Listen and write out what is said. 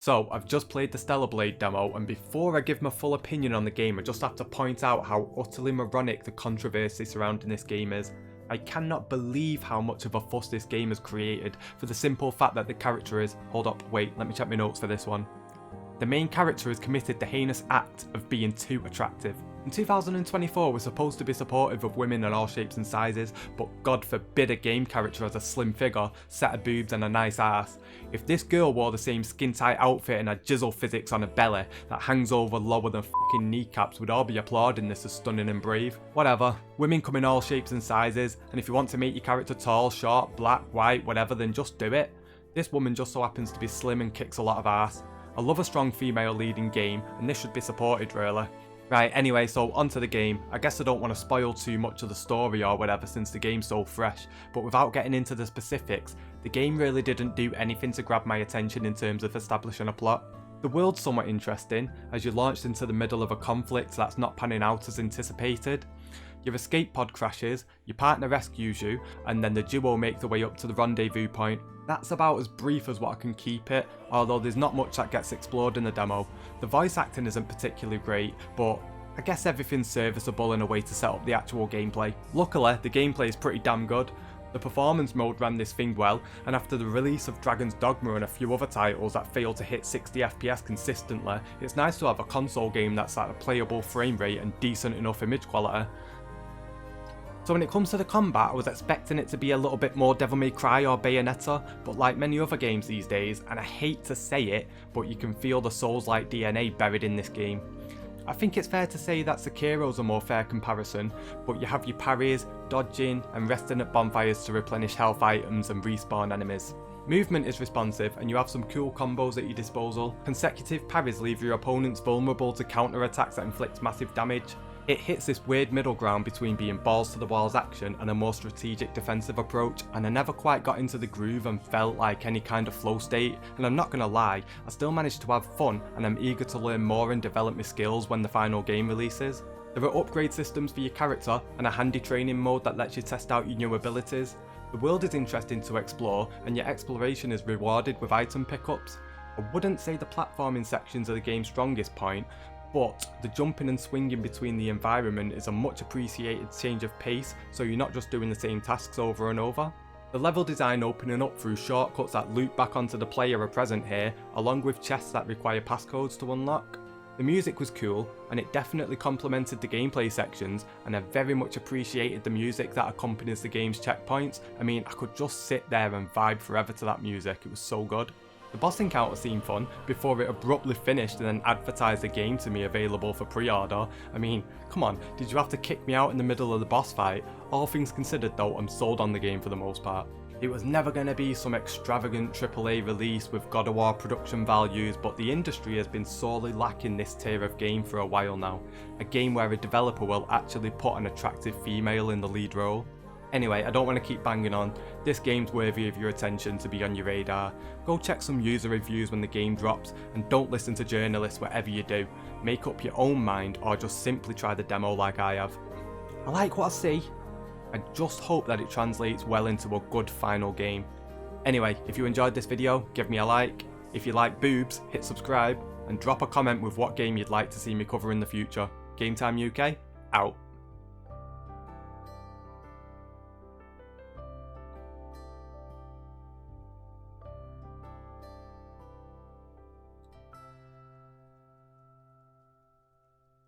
So, I've just played the stellarblade demo, and before I give my full opinion on the game, I just have to point out how utterly moronic the controversy surrounding this game is. I cannot believe how much of a fuss this game has created for the simple fact that the character is— hold up, wait, let me check my notes for this one. The main character has committed the heinous act of being too attractive. In 2024 we're supposed to be supportive of women in all shapes and sizes, but God forbid a game character has a slim figure, set of boobs and a nice ass. If this girl wore the same skin tight outfit and had jizzle physics on her belly that hangs over lower than fucking kneecaps, we'd all be applauding this as stunning and brave. Whatever, women come in all shapes and sizes, and if you want to make your character tall, short, black, white, whatever, then just do it. This woman just so happens to be slim and kicks a lot of ass. I love a strong female lead in game, and this should be supported really. Right, anyway, so onto the game. I guess I don't want to spoil too much of the story or whatever since the game's so fresh, but without getting into the specifics, the game really didn't do anything to grab my attention in terms of establishing a plot. The world's somewhat interesting, as you're launched into the middle of a conflict that's not panning out as anticipated. Your escape pod crashes, your partner rescues you, and then the duo make their way up to the rendezvous point. That's about as brief as what I can keep it, although there's not much that gets explored in the demo. The voice acting isn't particularly great, but I guess everything's serviceable in a way to set up the actual gameplay. Luckily, the gameplay is pretty damn good. The performance mode ran this thing well, and after the release of Dragon's Dogma and a few other titles that fail to hit 60 FPS consistently, it's nice to have a console game that's at a playable frame rate and decent enough image quality. So when it comes to the combat, I was expecting it to be a little bit more Devil May Cry or Bayonetta, but like many other games these days, and I hate to say it, but you can feel the Souls-like DNA buried in this game. I think it's fair to say that Sekiro's a more fair comparison, but you have your parries, dodging, and resting at bonfires to replenish health items and respawn enemies. Movement is responsive, and you have some cool combos at your disposal. Consecutive parries leave your opponents vulnerable to counter attacks that inflict massive damage. It hits this weird middle ground between being balls to the walls action and a more strategic defensive approach, and I never quite got into the groove and felt like any kind of flow state, and I'm not gonna lie, I still managed to have fun and I'm eager to learn more and develop my skills when the final game releases. There are upgrade systems for your character and a handy training mode that lets you test out your new abilities. The world is interesting to explore and your exploration is rewarded with item pickups. I wouldn't say the platforming sections are the game's strongest point, but the jumping and swinging between the environment is a much appreciated change of pace, so you're not just doing the same tasks over and over. The level design opening up through shortcuts that loop back onto the player are present here, along with chests that require passcodes to unlock. The music was cool, and it definitely complemented the gameplay sections, and I very much appreciated the music that accompanies the game's checkpoints. I mean, I could just sit there and vibe forever to that music, it was so good. The boss encounter seemed fun, before it abruptly finished and then advertised the game to me available for pre-order. I mean, come on, did you have to kick me out in the middle of the boss fight? All things considered though, I'm sold on the game for the most part. It was never going to be some extravagant AAA release with God of War production values, but the industry has been sorely lacking this tier of game for a while now. A game where a developer will actually put an attractive female in the lead role. Anyway, I don't want to keep banging on. This game's worthy of your attention to be on your radar. Go check some user reviews when the game drops, and don't listen to journalists whatever you do. Make up your own mind or just simply try the demo like I have. I like what I see. I just hope that it translates well into a good final game. Anyway, if you enjoyed this video, give me a like. If you like boobs, hit subscribe, and drop a comment with what game you'd like to see me cover in the future. Game Time UK, out.